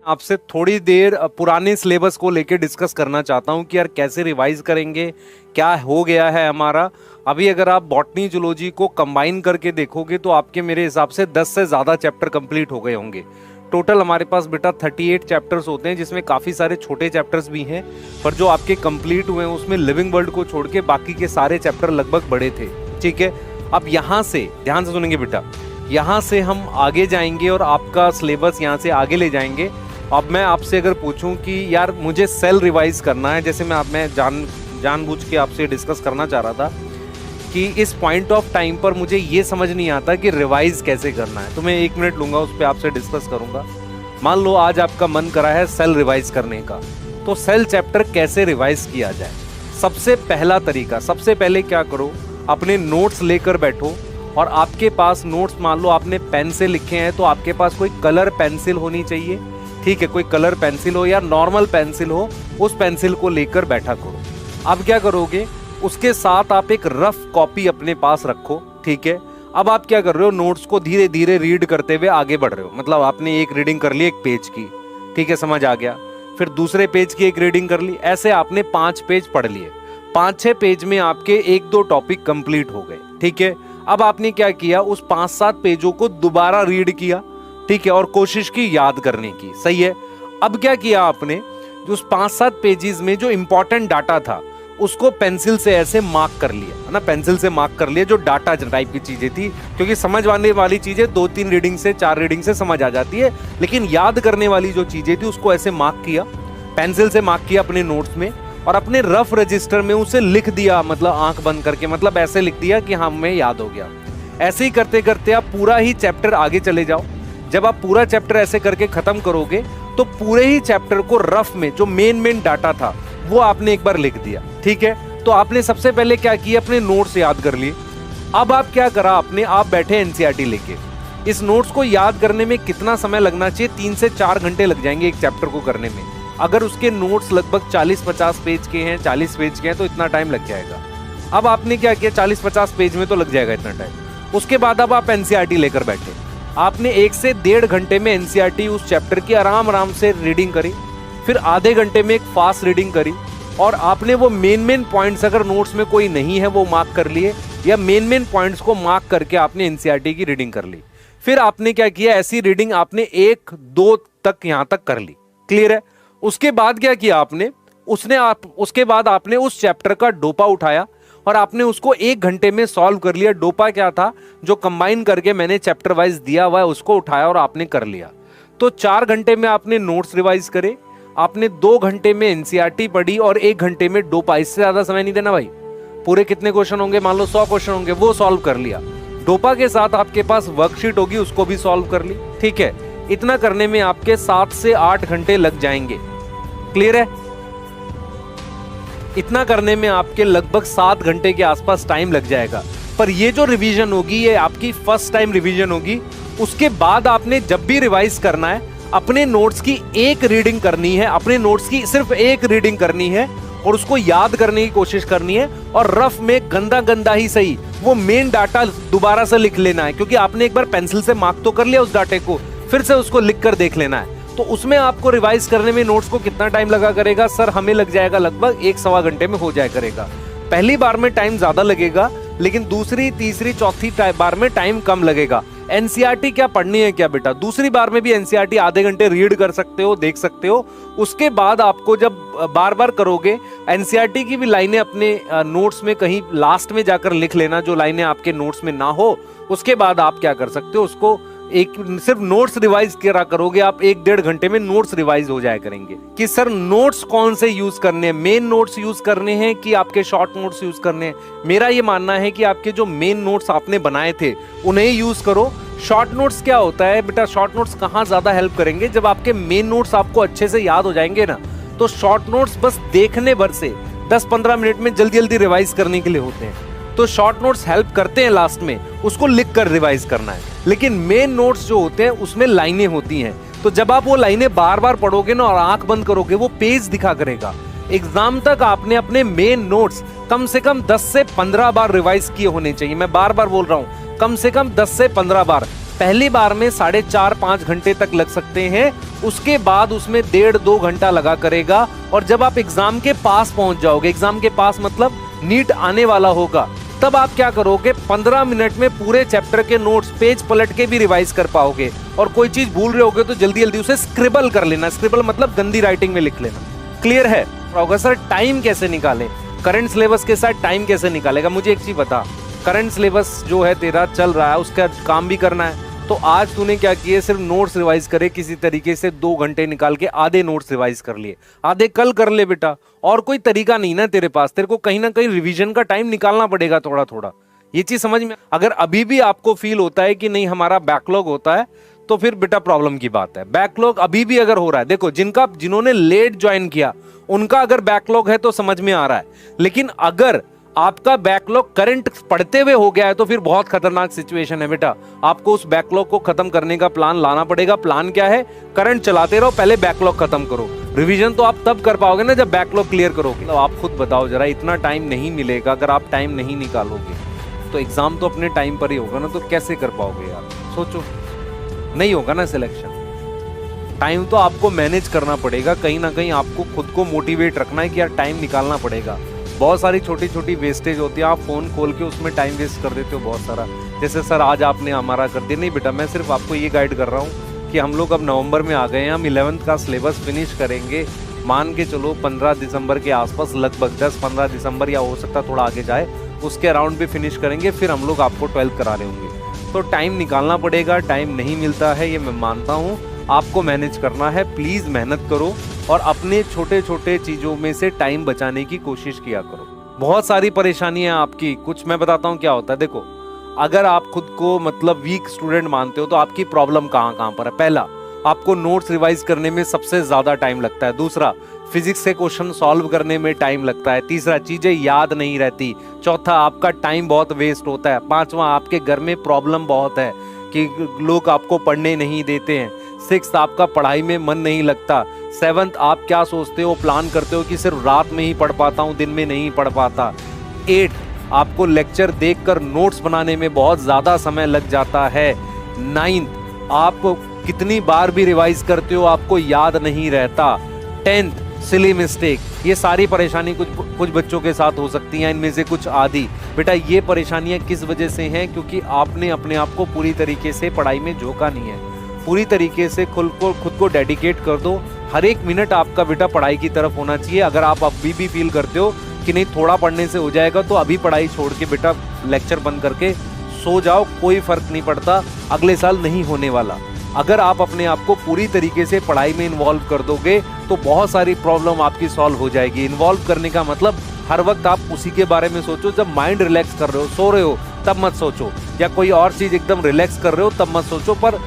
आपसे थोड़ी देर पुराने सिलेबस को लेके डिस्कस करना चाहता हूँ कि यार कैसे रिवाइज करेंगे, क्या हो गया है हमारा। अभी अगर आप बॉटनी जूलॉजी को कंबाइन करके देखोगे तो आपके मेरे हिसाब से 10 से ज़्यादा चैप्टर कंप्लीट हो गए होंगे। टोटल हमारे पास बेटा 38 चैप्टर्स होते हैं, जिसमें काफ़ी सारे छोटे चैप्टर्स भी हैं, पर जो आपके कंप्लीट हुए हैं उसमें लिविंग वर्ल्ड को छोड़ के बाकी के सारे चैप्टर लगभग बड़े थे। ठीक है, अब यहाँ से ध्यान से सुनेंगे बेटा, यहाँ से हम आगे जाएंगे और आपका सिलेबस यहाँ से आगे ले जाएंगे। अब मैं आपसे अगर पूछूं कि यार मुझे सेल रिवाइज करना है, जैसे मैं जानबूझ के आपसे डिस्कस करना चाह रहा था कि इस पॉइंट ऑफ टाइम पर मुझे ये समझ नहीं आता कि रिवाइज कैसे करना है, तो मैं 1 मिनट लूंगा, उस पर आपसे डिस्कस करूंगा। मान लो आज आपका मन करा है सेल रिवाइज करने का, तो सेल चैप्टर कैसे रिवाइज किया जाए। सबसे पहला तरीका, सबसे पहले क्या करो, अपने नोट्स लेकर बैठो और आपके पास नोट्स, मान लो आपने पेन से लिखे हैं तो आपके पास कोई कलर पेंसिल होनी चाहिए। ठीक है, कोई कलर पेंसिल हो या नॉर्मल पेंसिल हो, उस पेंसिल को लेकर बैठा करो। अब क्या करोगे, उसके साथ आप एक रफ कॉपी अपने पास रखो। ठीक है, अब आप क्या कर रहे हो, नोट्स को धीरे धीरे रीड करते हुए आगे बढ़ रहे हो। मतलब आपने एक रीडिंग कर ली 1 पेज की, ठीक है, समझ आ गया, फिर दूसरे पेज की 1 रीडिंग कर ली, ऐसे आपने 5 पेज पढ़ लिए। 5-6 पेज में आपके 1-2 टॉपिक कंप्लीट हो गए। ठीक है, अब आपने क्या किया, उस 5-7 पेजों को दोबारा रीड किया। ठीक है, और कोशिश की याद करने की। सही है, अब क्या किया आपने, जो उस 5-7 पेजेस में जो इंपॉर्टेंट डाटा था उसको पेंसिल से ऐसे मार्क कर लिया, है ना, पेंसिल से मार्क कर लिया, जो डाटा टाइप की चीजें थी, क्योंकि समझ आने वाली चीजें 2-3 रीडिंग से 4 रीडिंग से समझ आ जाती है, लेकिन याद करने वाली जो चीजें थी उसको ऐसे मार्क किया, पेंसिल से मार्क किया अपने नोट्स में, और अपने रफ रजिस्टर में उसे लिख दिया, मतलब आंख बंद करके, मतलब ऐसे लिख दिया कि हाँ हमें याद हो गया। ऐसे ही करते करते आप पूरा ही चैप्टर आगे चले जाओ। जब आप पूरा चैप्टर ऐसे करके खत्म करोगे तो पूरे ही चैप्टर को रफ में जो मेन डाटा था वो आपने एक बार लिख दिया। ठीक है, तो आपने सबसे पहले क्या किया, अपने नोट्स याद कर लिए। अब आप क्या करा आपने, आप बैठे एनसीईआरटी लेके। इस नोट्स को याद करने में कितना समय लगना चाहिए, 3 से 4 घंटे लग जाएंगे एक चैप्टर को करने में। अगर उसके नोट्स लगभग 40-50 पेज के हैं, 40 पेज के हैं, तो इतना टाइम लग जाएगा। अब आपने क्या किया, 40-50 पेज में तो लग जाएगा इतना टाइम। उसके बाद अब आप एनसीईआरटी लेकर बैठे, आपने 1 से 1.5 घंटे में एनसीईआरटी उस चैप्टर की आराम से रीडिंग करी, फिर आधे घंटे में एक फास्ट रीडिंग करी, और आपने वो मेन पॉइंट्स, अगर नोट्स में कोई नहीं है वो मार्क कर लिए, या मेन पॉइंट्स को मार्क करके आपने एनसीईआरटी की रीडिंग कर ली। फिर आपने क्या किया, ऐसी रीडिंग आपने 1-2 तक यहां तक कर ली। क्लियर है, उसके बाद क्या किया आपने, उसके बाद आपने उस चैप्टर का डोपा उठाया और आपने उसको 1 घंटे में सॉल्व कर लिया। डोपा क्या था, जो कंबाइन करके मैंने चैप्टर वाइज दिया हुआ है उसको उठाया और आपने कर लिया। तो 4 घंटे में आपने नोट्स रिवाइज करे, आपने 2 घंटे में एनसीईआरटी पढ़ी और 1 घंटे में डोपा। इससे ज्यादा समय नहीं देना भाई। पूरे कितने क्वेश्चन होंगे, मान लो 100 क्वेश्चन होंगे, वो सॉल्व कर लिया। डोपा के साथ आपके पास वर्कशीट होगी, उसको भी सॉल्व कर ली। ठीक है, इतना करने में आपके 7 से 8 घंटे लग जाएंगे। क्लियर है, इतना करने में आपके लगभग 7 घंटे के आसपास टाइम लग जाएगा। पर ये जो रिवीजन होगी ये आपकी फर्स्ट टाइम रिवीजन होगी। उसके बाद आपने जब भी रिवाइज करना है, अपने नोट्स की 1 रीडिंग करनी है, अपने नोट्स की सिर्फ 1 रीडिंग करनी है और उसको याद करने की कोशिश करनी है, और रफ में गंदा ही सही वो मेन डाटा दोबारा से लिख लेना है, क्योंकि आपने एक बार पेंसिल से मार्क तो कर लिया उस डाटे को, फिर से उसको लिख कर देख लेना है। तो उसमें आपको रिवाइज करने में नोट्स को कितना टाइम लगा करेगा, सर हमें लग जाएगा लगभग 1-1.25 घंटे में हो जाया करेगा। पहली बार में टाइम ज्यादा लगेगा, लेकिन दूसरी, तीसरी, चौथी बार में टाइम कम लगेगा। एनसीईआरटी क्या पढ़नी है क्या बेटा, दूसरी बार में भी एनसीईआरटी आधे घंटे रीड कर सकते हो, देख सकते हो। उसके बाद आपको जब बार बार करोगे, एनसीईआरटी की भी लाइनें अपने नोट्स में कहीं लास्ट में जाकर लिख लेना, जो लाइनें आपके नोट्स में ना हो। उसके बाद आप क्या कर सकते हो, उसको एक सिर्फ नोट्स रिवाइज करा करोगे आप, 1-1.5 घंटे में नोट्स रिवाइज हो जाया करेंगे। कि सर नोट्स कौन से यूज करने हैं, मेन नोट्स यूज करने हैं कि आपके शॉर्ट नोट्स यूज करने हैं। मेरा ये मानना है कि आपके जो मेन नोट्स आपने बनाए थे उन्हें यूज करो। शॉर्ट नोट्स क्या होता है बेटा, शॉर्ट नोट्स कहाँ ज्यादा हेल्प करेंगे, जब आपके मेन नोट्स आपको अच्छे से याद हो जाएंगे ना, तो शॉर्ट नोट्स बस देखने भर से 10-15 मिनट में जल्दी रिवाइज करने के लिए होते हैं। तो शॉर्ट नोट्स हेल्प करते हैं लास्ट में, उसको लिख कर रिवाइज करना है। लेकिन मेन नोट्स जो होते हैं उसमें लाइनें होती हैं, तो जब आप वो लाइनें बार बार पढ़ोगे ना और आंख बंद करोगे, वो पेज दिखा करेगा। एग्जाम तक आपने अपने मेन नोट्स कम से कम 10 से 15 बार रिवाइज किए होने चाहिए। मैं बार बार बोल रहा हूं, कम से कम 10 से 15 बार। पहली बार में 4.5-5 घंटे तक लग सकते हैं, उसके बाद उसमें 1.5-2 घंटा लगा करेगा। और जब आप एग्जाम के पास पहुंच जाओगे, एग्जाम के पास मतलब नीट आने वाला होगा, तब आप क्या करोगे, 15 मिनट में पूरे चैप्टर के नोट्स पेज पलट के भी रिवाइज कर पाओगे। और कोई चीज भूल रहे होगे तो जल्दी जल्दी उसे स्क्रिबल कर लेना, स्क्रिबल मतलब गंदी राइटिंग में लिख लेना। क्लियर है? होगा सर टाइम कैसे निकालें, करंट सिलेबस के साथ टाइम कैसे निकालेगा? मुझे एक चीज बता, करंट सिलेबस जो है तेरा चल रहा है, उसका काम भी करना है, तो आज तूने क्या किए, सिर्फ नोट्स रिवाइज करे किसी तरीके से, 2 घंटे निकाल के आधे नोट्स रिवाइज कर लिए, आधे कल कर ले बेटा। और कोई तरीका नहीं ना तेरे पास, तेरे को कहीं ना कहीं रिवीजन का टाइम निकालना पड़ेगा थोड़ा थोड़ा। ये चीज समझ में? अगर अभी भी आपको फील होता है कि नहीं हमारा बैकलॉग होता है, तो फिर बेटा प्रॉब्लम की बात है। बैकलॉग अभी भी अगर हो रहा है, देखो जिन्होंने लेट ज्वाइन किया उनका अगर बैकलॉग है तो समझ में आ रहा है, लेकिन अगर आपका बैकलॉग करंट पढ़ते हुए हो गया है तो फिर बहुत खतरनाक सिचुएशन है बेटा। आपको उस बैकलॉग को खत्म करने का प्लान लाना पड़ेगा। प्लान क्या है? करंट चलाते रहो, पहले बैकलॉग खत्म करो। रिवीजन तो आप तब कर पाओगे ना जब बैकलॉग क्लियर करोगे। तो आप खुद बताओ जरा, इतना टाइम नहीं मिलेगा, अगर आप टाइम नहीं निकालोगे तो एग्जाम तो अपने टाइम पर ही होगा ना, तो कैसे कर पाओगे यार? सोचो, नहीं होगा ना सिलेक्शन। टाइम तो आपको मैनेज करना पड़ेगा, कहीं ना कहीं आपको खुद को मोटिवेट रखना है कि यार टाइम निकालना पड़ेगा। बहुत सारी छोटी छोटी वेस्टेज होती है, आप फोन खोल के उसमें टाइम वेस्ट कर देते हो बहुत सारा। जैसे सर आज आपने हमारा कर दिया, नहीं बेटा मैं सिर्फ आपको ये गाइड कर रहा हूँ कि हम लोग अब नवंबर में आ गए हैं, हम 11th का सिलेबस फिनिश करेंगे, मान के चलो 15 दिसंबर के आसपास, लगभग 10-15 दिसंबर या हो सकता थोड़ा आगे जाए, उसके अराउंड भी फिनिश करेंगे, फिर हम लोग आपको 12th करा रहे होंगे। तो टाइम निकालना पड़ेगा, टाइम नहीं मिलता है ये मैं मानता हूँ, आपको मैनेज करना है। प्लीज मेहनत करो और अपने छोटे छोटे चीजों में से टाइम बचाने की कोशिश किया करो। बहुत सारी परेशानियां आपकी, कुछ मैं बताता हूँ क्या होता है। देखो, अगर आप खुद को मतलब वीक स्टूडेंट मानते हो तो आपकी प्रॉब्लम कहाँ कहाँ पर है? पहला, आपको नोट्स रिवाइज करने में सबसे ज्यादा टाइम लगता है। दूसरा, फिजिक्स के क्वेश्चन सॉल्व करने में टाइम लगता है। तीसरा, चीजें याद नहीं रहती। चौथा, आपका टाइम बहुत वेस्ट होता है। पांचवा, आपके घर में प्रॉब्लम बहुत है कि लोग आपको पढ़ने नहीं देते हैं। सिक्स्थ, आपका पढ़ाई में मन नहीं लगता। सेवंथ, आप क्या सोचते हो, प्लान करते हो कि सिर्फ रात में ही पढ़ पाता हूँ, दिन में नहीं पढ़ पाता। 8, आपको लेक्चर देखकर नोट्स बनाने में बहुत ज्यादा समय लग जाता है। 9, आप कितनी बार भी रिवाइज करते हो आपको याद नहीं रहता। 10th, silly mistake. ये सारी परेशानी कुछ बच्चों के साथ हो सकती हैं, इनमें से कुछ आदि। बेटा ये परेशानियां किस वजह से हैं? क्योंकि आपने अपने आप को पूरी तरीके से पढ़ाई में झोंका नहीं है। पूरी तरीके से खुद को डेडिकेट कर दो। हर एक मिनट आपका बेटा पढ़ाई की तरफ होना चाहिए। अगर आप अभी भी फील करते हो कि नहीं थोड़ा पढ़ने से हो जाएगा, तो अभी पढ़ाई छोड़ के बेटा लेक्चर बंद करके सो जाओ, कोई फर्क नहीं पड़ता, अगले साल नहीं होने वाला। अगर आप अपने आप को पूरी तरीके से पढ़ाई में इन्वॉल्व कर दोगे तो बहुत सारी प्रॉब्लम आपकी सॉल्व हो जाएगी। इन्वॉल्व करने का मतलब हर वक्त आप उसी के बारे में सोचो। जब माइंड रिलैक्स कर रहे हो, सो रहे हो, तब मत सोचो, या कोई और चीज एकदम रिलैक्स कर रहे हो तब मत सोचो, पर